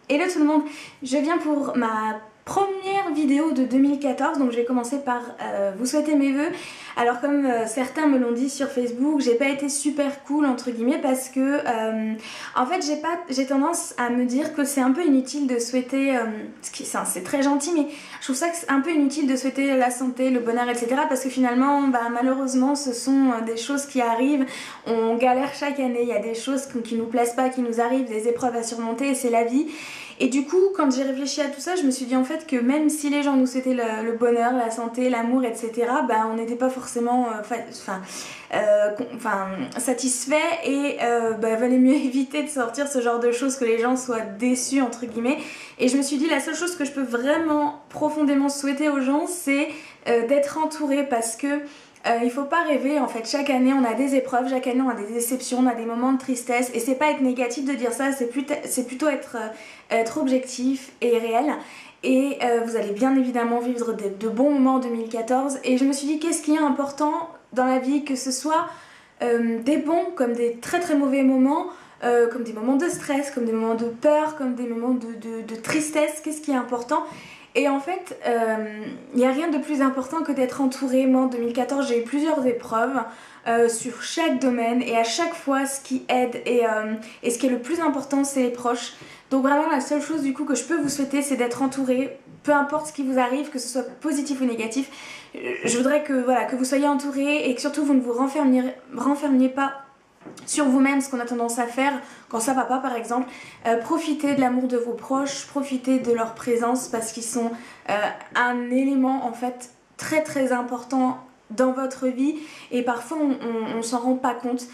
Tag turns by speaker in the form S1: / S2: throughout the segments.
S1: Hello tout le monde, je viens pour ma première vidéo de 2014, donc je vais commencer par vous souhaiter mes vœux. Alors comme certains me l'ont dit sur Facebook, j'ai pas été super cool entre guillemets parce que en fait j'ai tendance à me dire que c'est un peu inutile de souhaiter, c'est très gentil, mais je trouve ça que c'est un peu inutile de souhaiter la santé, le bonheur, etc. parce que finalement malheureusement ce sont des choses qui arrivent, on galère chaque année, il y a des choses qui nous plaisent pas, qui nous arrivent, des épreuves à surmonter et c'est la vie. Et du coup, quand j'ai réfléchi à tout ça, je me suis dit en fait que même si les gens nous souhaitaient le bonheur, la santé, l'amour, etc., on n'était pas forcément satisfait et valait mieux éviter de sortir ce genre de choses, que les gens soient déçus entre guillemets. Et je me suis dit la seule chose que je peux vraiment profondément souhaiter aux gens, c'est d'être entouré, parce que il faut pas rêver en fait, chaque année on a des épreuves, chaque année on a des déceptions, on a des moments de tristesse et c'est pas être négatif de dire ça, c'est plutôt être objectif et réel. Et vous allez bien évidemment vivre de bons moments en 2014 et je me suis dit qu'est-ce qui est important dans la vie, que ce soit des bons comme des très très mauvais moments, comme des moments de stress, comme des moments de peur, comme des moments de tristesse, qu'est-ce qui est important. Et en fait, il n'y a rien de plus important que d'être entourée. Moi en 2014 j'ai eu plusieurs épreuves sur chaque domaine et à chaque fois ce qui aide et ce qui est le plus important c'est les proches. Donc vraiment la seule chose du coup que je peux vous souhaiter c'est d'être entourée, peu importe ce qui vous arrive, que ce soit positif ou négatif. Je voudrais que vous soyez entourés et que surtout vous ne vous renfermiez pas sur vous-même, ce qu'on a tendance à faire quand ça va pas par exemple. Profitez de l'amour de vos proches, profitez de leur présence parce qu'ils sont un élément en fait très très important dans votre vie et parfois on s'en rend pas compte,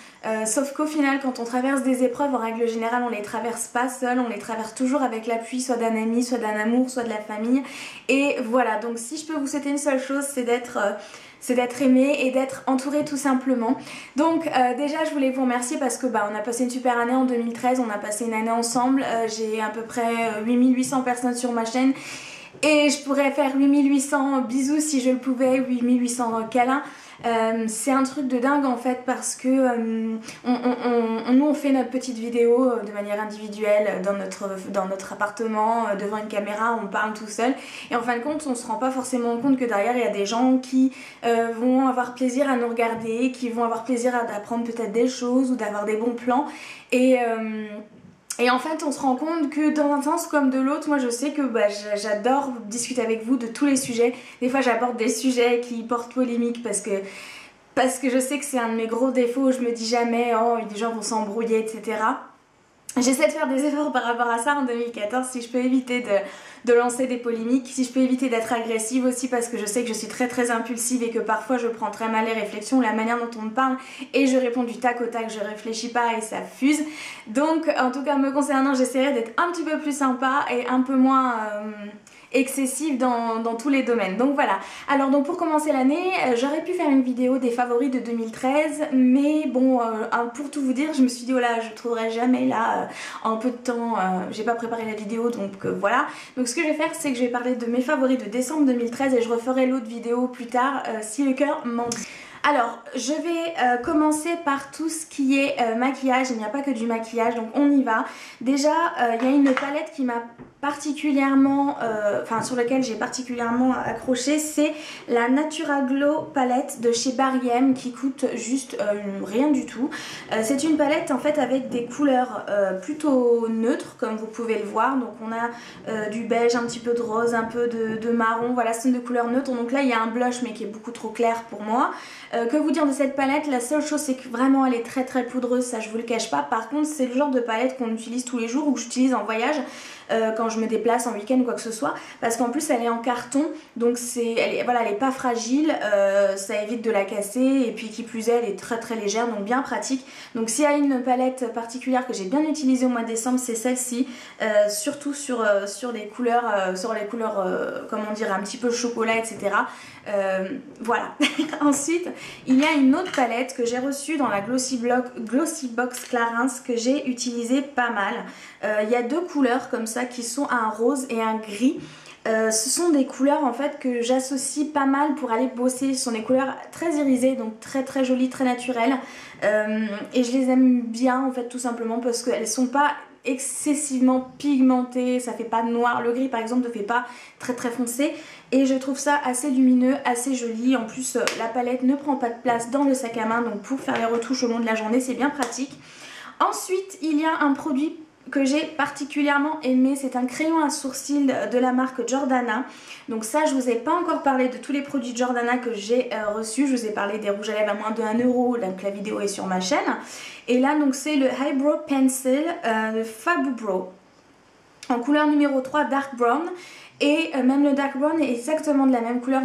S1: sauf qu'au final quand on traverse des épreuves en règle générale on les traverse pas seul, on les traverse toujours avec l'appui soit d'un ami, soit d'un amour, soit de la famille. Et voilà, donc si je peux vous souhaiter une seule chose, c'est d'être aimé et d'être entouré tout simplement. Donc déjà je voulais vous remercier parce que on a passé une super année en 2013, on a passé une année ensemble, j'ai à peu près 8800 personnes sur ma chaîne et je pourrais faire 8800 bisous si je le pouvais, 8800 câlins. C'est un truc de dingue en fait parce que nous on fait notre petite vidéo de manière individuelle dans notre appartement devant une caméra, on parle tout seul et en fin de compte on se rend pas forcément compte que derrière il y a des gens qui vont avoir plaisir à nous regarder, qui vont avoir plaisir à apprendre peut-être des choses ou d'avoir des bons plans et en fait on se rend compte que dans un sens comme de l'autre, moi je sais que j'adore discuter avec vous de tous les sujets. Des fois j'aborde des sujets qui portent polémique parce que je sais que c'est un de mes gros défauts, je me dis jamais oh les gens vont s'embrouiller, etc. J'essaie de faire des efforts par rapport à ça en 2014, si je peux éviter de lancer des polémiques, si je peux éviter d'être agressive aussi parce que je sais que je suis très très impulsive et que parfois je prends très mal les réflexions, la manière dont on me parle et je réponds du tac au tac, je réfléchis pas et ça fuse. Donc en tout cas me concernant, j'essaierai d'être un petit peu plus sympa et un peu moins excessive dans tous les domaines. Donc voilà. Alors donc pour commencer l'année, j'aurais pu faire une vidéo des favoris de 2013, mais bon, pour tout vous dire, je me suis dit oh là, je trouverai jamais là en peu de temps, j'ai pas préparé la vidéo donc voilà. Donc ce que je vais faire, c'est que je vais parler de mes favoris de décembre 2013 et je referai l'autre vidéo plus tard si le cœur m'en dit. Alors je vais commencer par tout ce qui est maquillage. Il n'y a pas que du maquillage donc on y va. Déjà il y a une palette qui m'a particulièrement, sur lequel j'ai particulièrement accroché, c'est la Natura Glow palette de chez Bariem qui coûte juste rien du tout. C'est une palette en fait avec des couleurs plutôt neutres comme vous pouvez le voir. Donc on a du beige, un petit peu de rose, un peu de marron, voilà, ce sont des couleurs neutres. Donc là il y a un blush mais qui est beaucoup trop clair pour moi. Que vous dire de cette palette? La seule chose c'est que vraiment elle est très très poudreuse, ça je vous le cache pas. Par contre c'est le genre de palette qu'on utilise tous les jours ou que j'utilise en voyage quand je me déplace en week-end ou quoi que ce soit, parce qu'en plus elle est en carton donc elle est pas fragile, ça évite de la casser et puis qui plus est elle est très très légère donc bien pratique. Donc s'il y a une palette particulière que j'ai bien utilisée au mois de décembre c'est celle-ci, surtout sur les couleurs, comment dire, un petit peu chocolat etc. Voilà. Ensuite il y a une autre palette que j'ai reçue dans la Glossy Box Clarins que j'ai utilisée pas mal. Il y a deux couleurs comme ça qui sont un rose et un gris. Ce sont des couleurs en fait que j'associe pas mal pour aller bosser. Ce sont des couleurs très irisées donc très très jolies, très naturelles et je les aime bien en fait tout simplement parce qu'elles sont pas excessivement pigmenté, ça fait pas noir, le gris par exemple ne fait pas très très foncé et je trouve ça assez lumineux, assez joli. En plus la palette ne prend pas de place dans le sac à main, donc pour faire les retouches au long de la journée c'est bien pratique. Ensuite il y a un produit que j'ai particulièrement aimé, c'est un crayon à sourcils de la marque Jordana. Donc ça je vous ai pas encore parlé de tous les produits Jordana que j'ai reçus, je vous ai parlé des rouges à lèvres à moins de 1 euro, donc la vidéo est sur ma chaîne. Et là donc c'est le Eyebrow Pencil de Fabubro en couleur numéro 3 Dark Brown. Et même le Dark Brown est exactement de la même couleur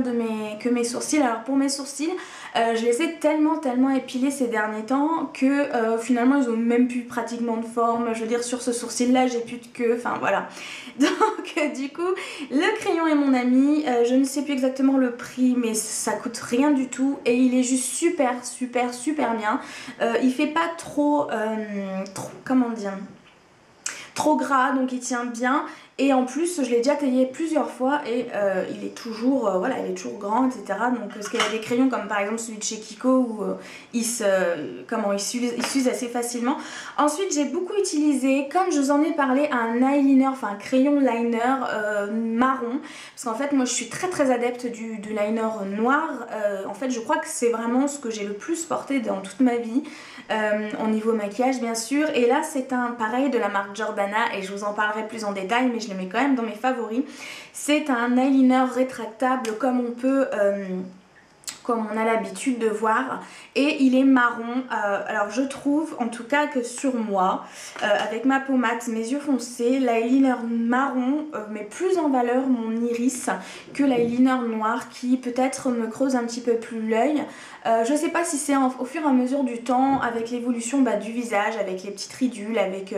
S1: que mes sourcils. Alors pour mes sourcils, je les ai tellement épilés ces derniers temps que finalement ils ont même plus pratiquement de forme. Je veux dire sur ce sourcil là j'ai plus de queue, enfin voilà. Donc du coup le crayon est mon ami, je ne sais plus exactement le prix mais ça coûte rien du tout. Et il est juste super bien. Il fait pas trop comment dire, trop gras, donc il tient bien. Et en plus je l'ai déjà taillé plusieurs fois et il est toujours voilà, il est toujours grand, etc. Donc parce qu'il y a des crayons comme par exemple celui de chez Kiko où il s'use assez facilement. Ensuite j'ai beaucoup utilisé, comme je vous en ai parlé, un eyeliner, enfin un crayon liner marron. Parce qu'en fait moi je suis très adepte du liner noir. En fait je crois que c'est vraiment ce que j'ai le plus porté dans toute ma vie. Au niveau maquillage bien sûr. Et là c'est un pareil de la marque Jordana et je vous en parlerai plus en détail mais je le mets quand même dans mes favoris. C'est un eyeliner rétractable comme on peut comme on a l'habitude de voir et il est marron. Alors je trouve en tout cas que sur moi avec ma peau mate, mes yeux foncés, l'eyeliner marron met plus en valeur mon iris que l'eyeliner noir qui peut-être me creuse un petit peu plus l'œil. Je sais pas si c'est au fur et à mesure du temps avec l'évolution du visage, avec les petites ridules, avec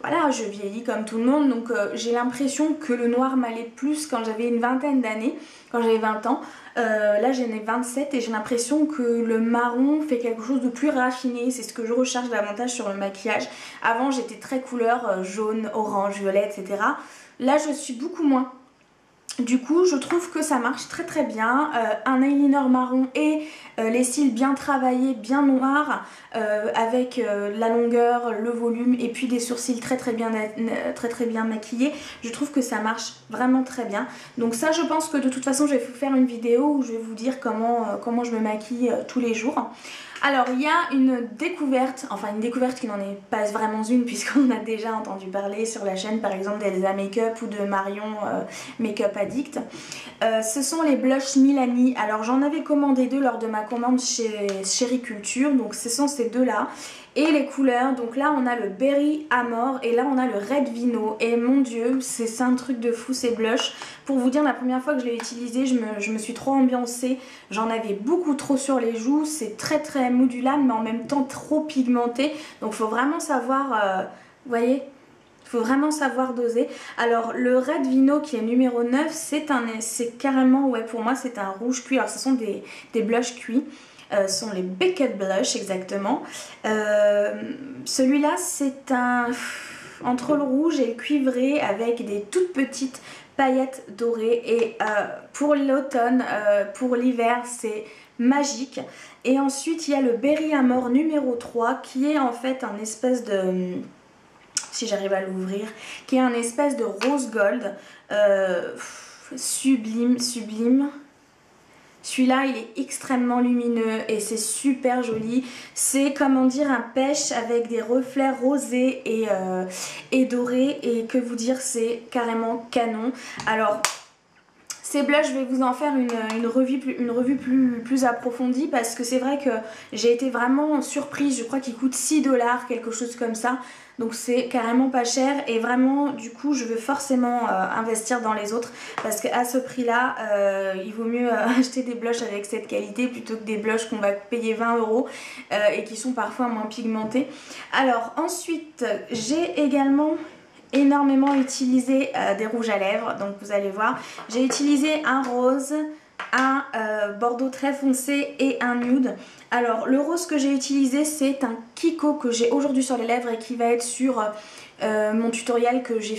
S1: voilà, je vieillis comme tout le monde, donc j'ai l'impression que le noir m'allait plus quand j'avais une vingtaine d'années, quand j'avais 20 ans. Là j'en ai 27 et j'ai l'impression que le marron fait quelque chose de plus raffiné, c'est ce que je recherche davantage sur le maquillage. Avant j'étais très couleur jaune, orange, violet, etc. Là je suis beaucoup moins. Du coup je trouve que ça marche très bien, un eyeliner marron et les cils bien travaillés, bien noirs, avec la longueur, le volume et puis des sourcils très bien maquillés. Je trouve que ça marche vraiment très bien. Donc ça je pense que de toute façon je vais vous faire une vidéo où je vais vous dire comment je me maquille tous les jours. Alors il y a une découverte, enfin une découverte qui n'en est pas vraiment une puisqu'on a déjà entendu parler sur la chaîne par exemple d'Elsa Makeup ou de Marion Makeup Addict. Ce sont les blushs Milani. Alors j'en avais commandé deux lors de ma commande chez Chériculture, donc ce sont ces deux là. Et les couleurs, donc là on a le Berry Amore et là on a le Red Vino. Et mon dieu, c'est un truc de fou ces blushs. Pour vous dire, la première fois que je l'ai utilisé, je me suis trop ambiancée. J'en avais beaucoup trop sur les joues. C'est très modulable mais en même temps trop pigmenté. Donc il faut vraiment savoir, vous voyez, il faut vraiment savoir doser. Alors le Red Vino qui est numéro 9, c'est carrément, ouais pour moi c'est un rouge cuit. Alors ce sont des blushs cuits. Sont les Beckett Blush exactement. Celui-là c'est un entre le rouge et le cuivré avec des toutes petites paillettes dorées et pour l'automne, pour l'hiver c'est magique. Et ensuite il y a le Berry Amore numéro 3 qui est en fait un espèce de, si j'arrive à l'ouvrir, qui est un espèce de rose gold sublime. Celui-là il est extrêmement lumineux et c'est super joli. C'est comment dire un pêche avec des reflets rosés et dorés et que vous dire, c'est carrément canon. Alors ces blushs, je vais vous en faire une revue plus approfondie parce que c'est vrai que j'ai été vraiment surprise. Je crois qu'ils coûtent 6 $, quelque chose comme ça. Donc c'est carrément pas cher et vraiment du coup je veux forcément investir dans les autres parce qu'à ce prix là il vaut mieux acheter des blushs avec cette qualité plutôt que des blushs qu'on va payer 20 € et qui sont parfois moins pigmentés. Alors ensuite j'ai également énormément utilisé des rouges à lèvres, donc vous allez voir, j'ai utilisé un rose, un bordeaux très foncé et un nude. Alors le rose que j'ai utilisé c'est un Kiko que j'ai aujourd'hui sur les lèvres et qui va être sur mon tutoriel que j'ai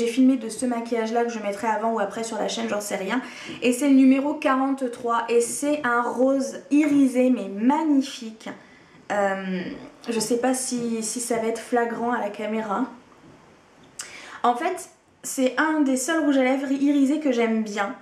S1: filmé de ce maquillage là que je mettrai avant ou après sur la chaîne, j'en sais rien. Et c'est le numéro 43 et c'est un rose irisé mais magnifique. Je sais pas si ça va être flagrant à la caméra. En fait, c'est un des seuls rouges à lèvres irisés que j'aime bien.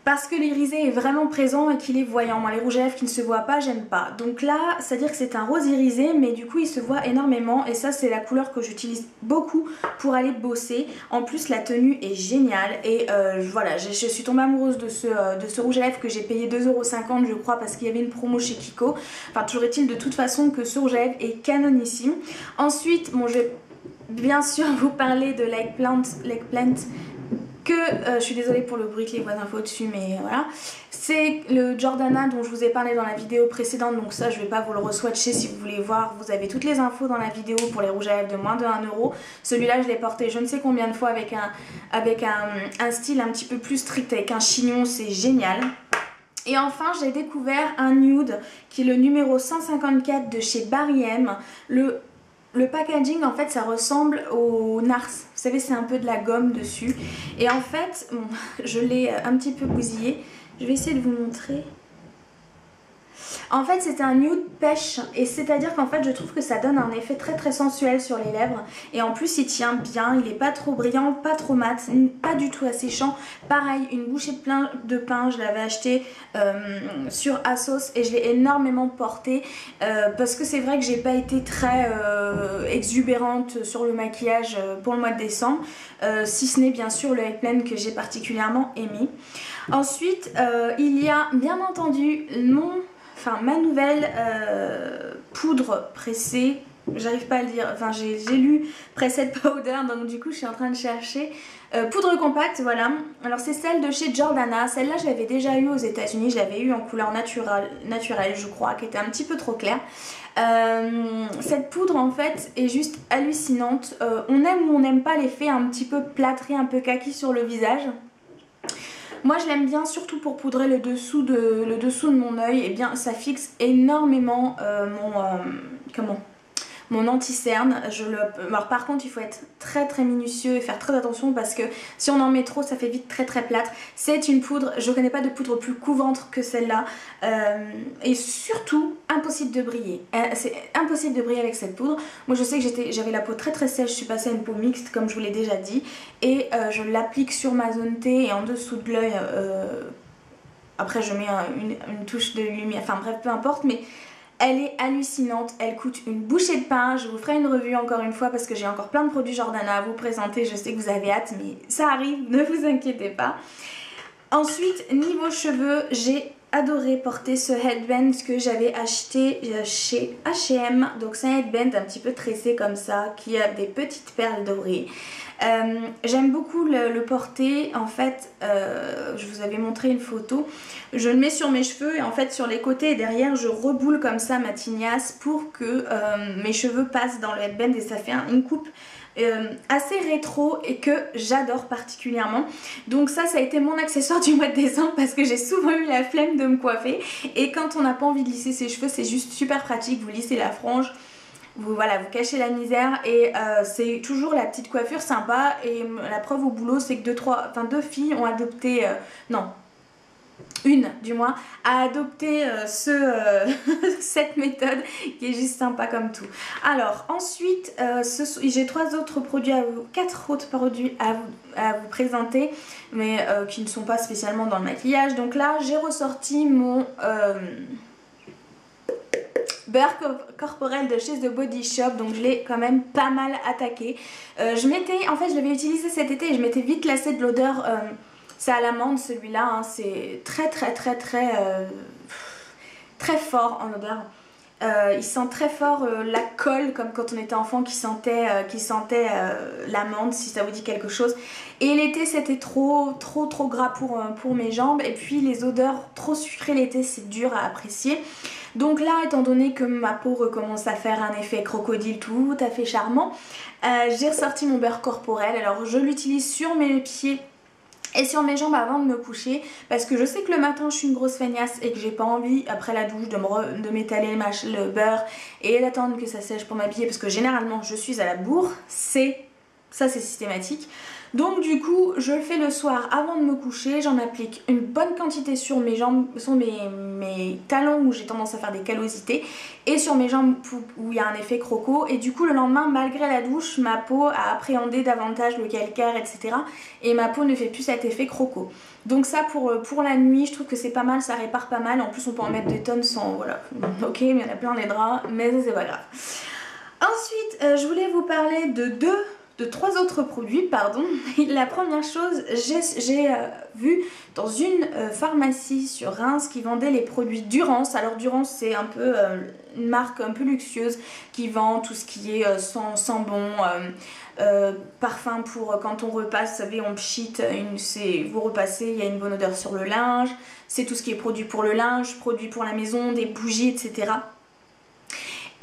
S1: Parce que l'irisé est vraiment présent et qu'il est voyant. Moi, les rouges à lèvres qui ne se voient pas, j'aime pas. Donc là, c'est-à-dire que c'est un rose irisé, mais du coup, il se voit énormément. Et ça, c'est la couleur que j'utilise beaucoup pour aller bosser. En plus, la tenue est géniale. Et voilà, je suis tombée amoureuse de ce rouge à lèvres que j'ai payé 2,50 € je crois, parce qu'il y avait une promo chez Kiko. Enfin, toujours est-il de toute façon que ce rouge à lèvres est canonissime. Ensuite, bon, je vais bien sûr vous parler de l'Eggplant que je suis désolée pour le bruit que les voisins font au-dessus, mais voilà. C'est le Jordana dont je vous ai parlé dans la vidéo précédente, donc ça je vais pas vous le re-swatcher si vous voulez voir. Vous avez toutes les infos dans la vidéo pour les rouges à lèvres de moins de 1 €. Celui-là je l'ai porté je ne sais combien de fois avec un style un petit peu plus strict, avec un chignon, c'est génial. Et enfin j'ai découvert un nude qui est le numéro 154 de chez Barry M. Le packaging en fait ça ressemble au Nars, vous savez c'est un peu de la gomme dessus. Et en fait, bon, je l'ai un petit peu bousillé, je vais essayer de vous montrer. En fait c'est un nude pêche et c'est à dire qu'en fait je trouve que ça donne un effet très sensuel sur les lèvres. Et en plus il tient bien, il est pas trop brillant, pas trop mat, pas du tout asséchant. Pareil, une bouchée de pain, je l'avais acheté sur Asos et je l'ai énormément porté parce que c'est vrai que j'ai pas été très exubérante sur le maquillage pour le mois de décembre, si ce n'est bien sûr le Eggplant que j'ai particulièrement aimé. Ensuite il y a bien entendu ma nouvelle poudre pressée, j'arrive pas à le dire, enfin j'ai lu Pressed Powder, donc du coup je suis en train de chercher. Poudre compacte, voilà. Alors c'est celle de chez Jordana, celle-là je l'avais déjà eu aux États-Unis, je l'avais eu en couleur naturelle je crois, qui était un petit peu trop claire. Cette poudre en fait est juste hallucinante, on aime ou on n'aime pas l'effet un petit peu plâtré, un peu kaki sur le visage. Moi je l'aime bien surtout pour poudrer le dessous de mon œil, et bien ça fixe énormément mon anti-cerne. Alors par contre il faut être très minutieux et faire très attention parce que si on en met trop ça fait vite très plâtre. C'est une poudre, je connais pas de poudre plus couvrante que celle-là et surtout impossible de briller. C'est impossible de briller avec cette poudre. Moi je sais que j'avais la peau très sèche, je suis passée à une peau mixte comme je vous l'ai déjà dit et je l'applique sur ma zone T et en dessous de l'œil. Après je mets une touche de lumière, enfin bref peu importe, mais elle est hallucinante, elle coûte une bouchée de pain. Je vous ferai une revue encore une fois parce que j'ai encore plein de produits Jordana à vous présenter. Je sais que vous avez hâte mais ça arrive, ne vous inquiétez pas. Ensuite, niveau cheveux, j'ai adoré porter ce headband que j'avais acheté chez H&M. Donc c'est un headband un petit peu tressé comme ça qui a des petites perles dorées. J'aime beaucoup le porter. En fait je vous avais montré une photo, je le mets sur mes cheveux et en fait sur les côtés et derrière je reboule comme ça ma tignasse pour que mes cheveux passent dans le headband et ça fait une coupe assez rétro et que j'adore particulièrement. Donc ça a été mon accessoire du mois de décembre parce que j'ai souvent eu la flemme de me coiffer et quand on n'a pas envie de lisser ses cheveux c'est juste super pratique, vous lissez la frange. Vous cachez la misère et c'est toujours la petite coiffure sympa. Et la preuve au boulot c'est que deux filles ont adopté, non, une du moins, a adopté cette méthode qui est juste sympa comme tout. Alors ensuite j'ai quatre autres produits à vous présenter mais qui ne sont pas spécialement dans le maquillage. Donc là j'ai ressorti mon beurre corporel de chez The Body Shop, donc je l'ai quand même pas mal attaqué. En fait je l'avais utilisé cet été et je m'étais vite lassée de l'odeur. C'est à l'amande celui-là, hein, c'est très fort en odeur. Il sent très fort la colle comme quand on était enfant qui sentait l'amande, si ça vous dit quelque chose. Et l'été c'était trop gras pour mes jambes et puis les odeurs trop sucrées l'été c'est dur à apprécier. Donc là étant donné que ma peau recommence à faire un effet crocodile tout à fait charmant, j'ai ressorti mon beurre corporel. Alors je l'utilise sur mes pieds et sur mes jambes avant de me coucher parce que je sais que le matin je suis une grosse feignasse et que j'ai pas envie après la douche de m'étaler le beurre et d'attendre que ça sèche pour m'habiller parce que généralement je suis à la bourre. C'est ça c'est systématique. Donc du coup je le fais le soir avant de me coucher, j'en applique une bonne quantité sur mes jambes, sur mes talons où j'ai tendance à faire des callosités et sur mes jambes où il y a un effet croco, et du coup le lendemain malgré la douche ma peau a appréhendé davantage le calcaire etc. et ma peau ne fait plus cet effet croco. Donc ça pour la nuit je trouve que c'est pas mal, ça répare pas mal, en plus on peut en mettre des tonnes sans, voilà, ok mais il y en a plein les draps mais ça c'est pas grave. Ensuite je voulais vous parler de 3 autres produits, pardon. La première chose, j'ai vu dans une pharmacie sur Reims qui vendait les produits Durance. Alors Durance c'est un peu une marque un peu luxueuse qui vend tout ce qui est sambon, parfum pour quand on repasse, vous savez on pchit, vous repassez, il y a une bonne odeur sur le linge, c'est tout ce qui est produit pour le linge, produit pour la maison, des bougies etc.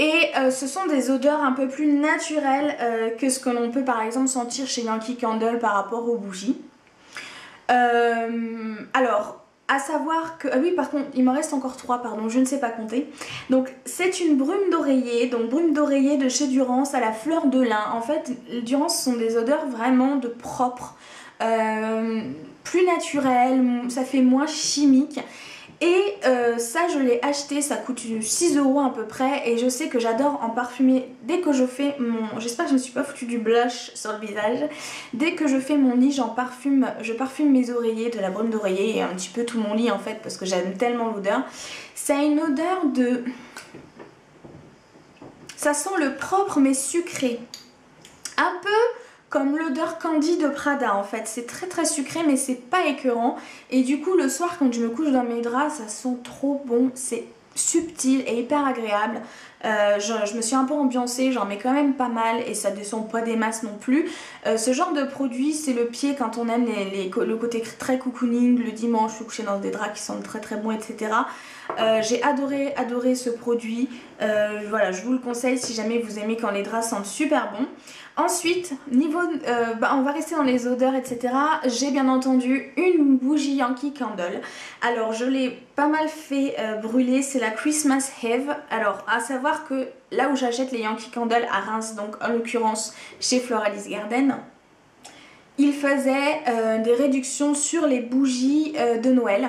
S1: Et ce sont des odeurs un peu plus naturelles que ce que l'on peut par exemple sentir chez Yankee Candle par rapport aux bougies. Alors, à savoir que... Ah oui, par contre, il m'en reste encore 3, pardon, je ne sais pas compter. Donc, c'est une brume d'oreiller, donc brume d'oreiller de chez Durance à la fleur de lin. En fait, Durance sont des odeurs vraiment de propre, plus naturelles, ça fait moins chimique. Et ça je l'ai acheté, ça coûte 6 € à peu près, et je sais que j'adore en parfumer dès que je fais mon... J'espère que je ne me suis pas foutu du blush sur le visage. Dès que je fais mon lit, je parfume mes oreillers de la brume d'oreiller et un petit peu tout mon lit en fait parce que j'aime tellement l'odeur. Ça a une odeur de... Ça sent le propre mais sucré. Un peu comme l'odeur Candy de Prada en fait, c'est très très sucré mais c'est pas écœurant, et du coup le soir quand je me couche dans mes draps ça sent trop bon, c'est subtil et hyper agréable. Je me suis un peu ambiancée, j'en mets quand même pas mal et ça descend pas des masses non plus. Ce genre de produit c'est le pied quand on aime le côté très cocooning, le dimanche je suis couchée dans des draps qui sentent très très bon etc. J'ai adoré ce produit, voilà je vous le conseille si jamais vous aimez quand les draps sentent super bon. Ensuite, on va rester dans les odeurs etc. J'ai bien entendu une bougie Yankee Candle. Alors je l'ai pas mal fait brûler, c'est la Christmas Eve. Alors à savoir que là où j'achète les Yankee Candle à Reims, donc en l'occurrence chez Floralis Garden, ils faisaient des réductions sur les bougies de Noël.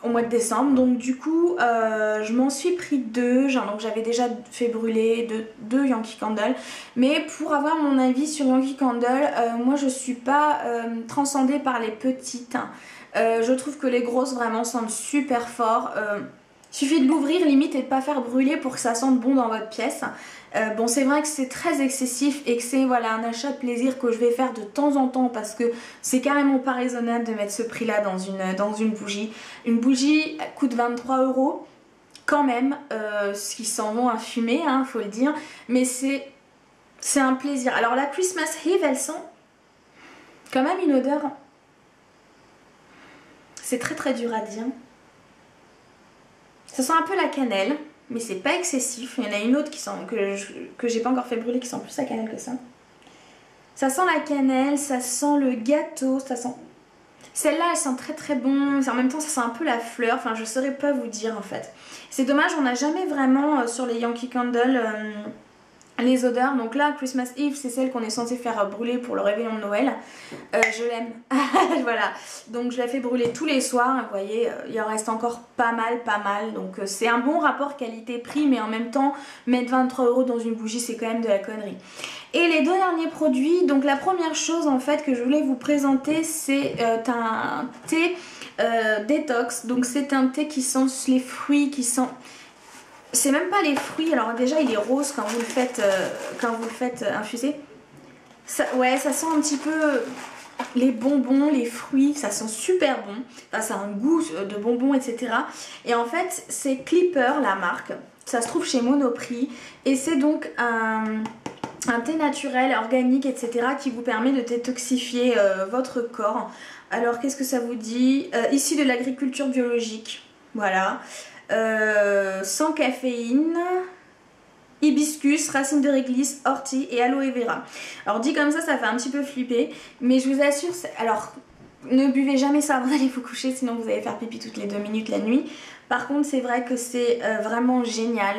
S1: Au mois de décembre, donc du coup je m'en suis pris 2, donc j'avais déjà fait brûler deux Yankee Candle, mais pour avoir mon avis sur Yankee Candle, moi je suis pas transcendée par les petites, je trouve que les grosses vraiment sentent super fort. Suffit de l'ouvrir limite et de pas faire brûler pour que ça sente bon dans votre pièce. Bon c'est vrai que c'est très excessif et que c'est voilà, un achat de plaisir que je vais faire de temps en temps parce que c'est carrément pas raisonnable de mettre ce prix là dans une bougie. Une bougie coûte 23 € quand même, ce qui s'en vont à fumer, hein, faut le dire, mais c'est un plaisir. Alors la Christmas Eve elle sent quand même une odeur, c'est très très dur à dire. Ça sent un peu la cannelle, mais c'est pas excessif. Il y en a une autre que j'ai pas encore fait brûler qui sent plus la cannelle que ça. Ça sent la cannelle, ça sent le gâteau, ça sent... Celle-là elle sent très très bon, en même temps ça sent un peu la fleur, enfin je saurais pas vous dire en fait. C'est dommage, on n'a jamais vraiment sur les Yankee Candle les odeurs. Donc là Christmas Eve c'est celle qu'on est censé faire brûler pour le réveillon de Noël. Je l'aime. Voilà, donc je la fais brûler tous les soirs, vous voyez il en reste encore pas mal, donc c'est un bon rapport qualité-prix, mais en même temps mettre 23 € dans une bougie c'est quand même de la connerie. Et les 2 derniers produits, donc la première chose en fait que je voulais vous présenter c'est un thé détox. Donc c'est un thé qui sent les fruits, qui sent... C'est même pas les fruits, alors déjà il est rose quand vous le faites, infuser. Ça, ouais, ça sent un petit peu les bonbons, les fruits, ça sent super bon. Enfin, ça a un goût de bonbons, etc. Et en fait, c'est Clipper, la marque. Ça se trouve chez Monoprix. Et c'est donc un thé naturel, organique, etc. qui vous permet de détoxifier votre corps. Alors, qu'est-ce que ça vous dit? Issu de l'agriculture biologique. Voilà. Sans caféine, hibiscus, racines de réglisse, ortie et aloe vera. Alors dit comme ça fait un petit peu flipper, mais je vous assure, alors Ne buvez jamais ça avant d'aller vous coucher, sinon vous allez faire pipi toutes les 2 minutes la nuit. Par contre, c'est vrai que c'est vraiment génial.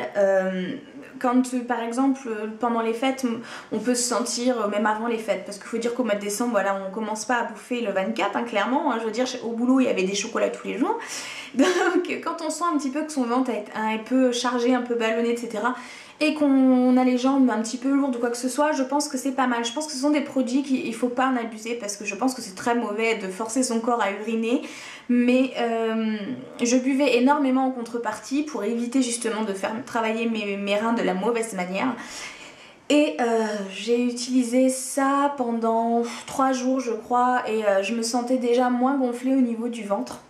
S1: Quand par exemple pendant les fêtes, on peut se sentir, même avant les fêtes, parce qu'il faut dire qu'au mois de décembre, voilà, on commence pas à bouffer le 24, hein, clairement. Hein, je veux dire, au boulot, il y avait des chocolats tous les jours. Donc quand on sent un petit peu que son ventre est un peu chargé, un peu ballonné, etc., et qu'on a les jambes un petit peu lourdes ou quoi que ce soit, je pense que c'est pas mal. Je pense que ce sont des produits qu'il faut pas en abuser, parce que je pense que c'est très mauvais de forcer son corps à uriner. Mais je buvais énormément en contrepartie pour éviter justement de faire travailler mes reins de la mauvaise manière. Et j'ai utilisé ça pendant 3 jours je crois, et je me sentais déjà moins gonflée au niveau du ventre.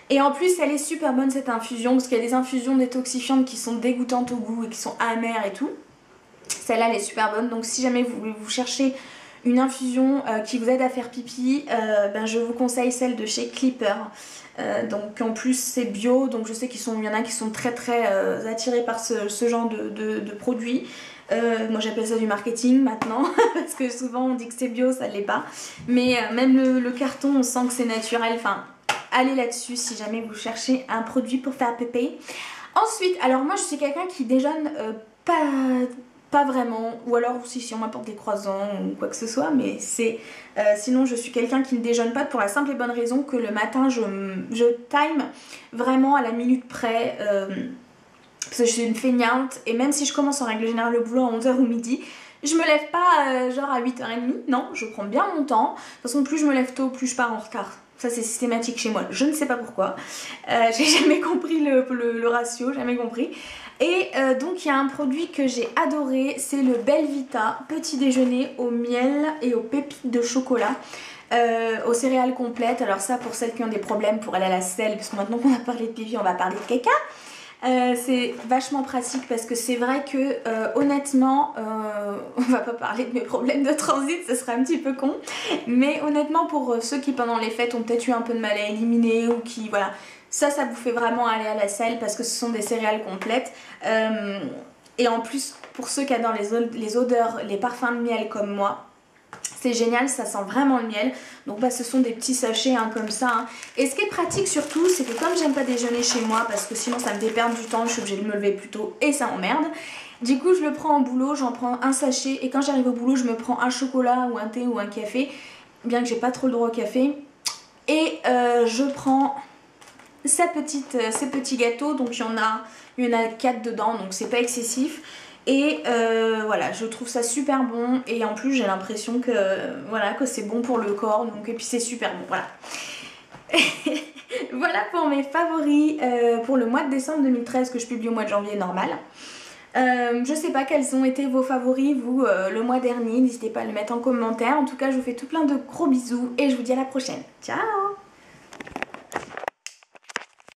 S1: Et en plus elle est super bonne cette infusion, parce qu'il y a des infusions détoxifiantes qui sont dégoûtantes au goût et qui sont amères et tout. Celle-là elle est super bonne, donc si jamais vous cherchez une infusion qui vous aide à faire pipi, ben je vous conseille celle de chez Clipper. Donc en plus c'est bio, donc je sais qu'il y en a qui sont très attirés par ce genre de produits. Moi j'appelle ça du marketing maintenant parce que souvent on dit que c'est bio, ça l'est pas. Mais même le carton, on sent que c'est naturel. Enfin, allez là-dessus si jamais vous cherchez un produit pour faire pipi. Ensuite, alors moi je suis quelqu'un qui déjeune pas vraiment, ou alors si on m'apporte des croissants ou quoi que ce soit, mais c'est sinon je suis quelqu'un qui ne déjeune pas, pour la simple et bonne raison que le matin je time vraiment à la minute près, parce que je suis une feignante, et même si je commence en règle générale le boulot à 11 h ou midi, je me lève pas genre à 8 h 30, non, je prends bien mon temps. De toute façon, plus je me lève tôt, plus je pars en retard. Ça c'est systématique chez moi, je ne sais pas pourquoi. J'ai jamais compris le ratio, jamais compris. Et donc il y a un produit que j'ai adoré, c'est le Belvita petit déjeuner au miel et aux pépites de chocolat. Aux céréales complètes. Alors ça, pour celles qui ont des problèmes pour aller à la selle, parce que maintenant qu'on a parlé de pipi, on va parler de caca. C'est vachement pratique, parce que c'est vrai que honnêtement, on va pas parler de mes problèmes de transit, ce serait un petit peu con, mais honnêtement pour ceux qui pendant les fêtes ont peut-être eu un peu de mal à éliminer, ou qui voilà, ça vous fait vraiment aller à la selle, parce que ce sont des céréales complètes. Et en plus pour ceux qui adorent les odeurs, les parfums de miel comme moi, c'est génial, ça sent vraiment le miel. Donc bah, ce sont des petits sachets hein, comme ça. Hein. Et ce qui est pratique surtout, c'est que comme j'aime pas déjeuner chez moi, parce que sinon ça me fait perdre du temps, je suis obligée de me lever plus tôt et ça m'emmerde. Du coup je le prends au boulot, j'en prends un sachet, et quand j'arrive au boulot je me prends un chocolat ou un thé ou un café, bien que j'ai pas trop le droit au café. Et je prends ces petits gâteaux, donc il y en a 4 dedans, donc c'est pas excessif. Et voilà, je trouve ça super bon, et en plus j'ai l'impression que voilà, que c'est bon pour le corps, donc, et puis c'est super bon, voilà. Voilà pour mes favoris pour le mois de décembre 2013 que je publie au mois de janvier normal. Je sais pas quels ont été vos favoris vous le mois dernier, n'hésitez pas à le mettre en commentaire. En tout cas je vous fais tout plein de gros bisous et je vous dis à la prochaine. Ciao!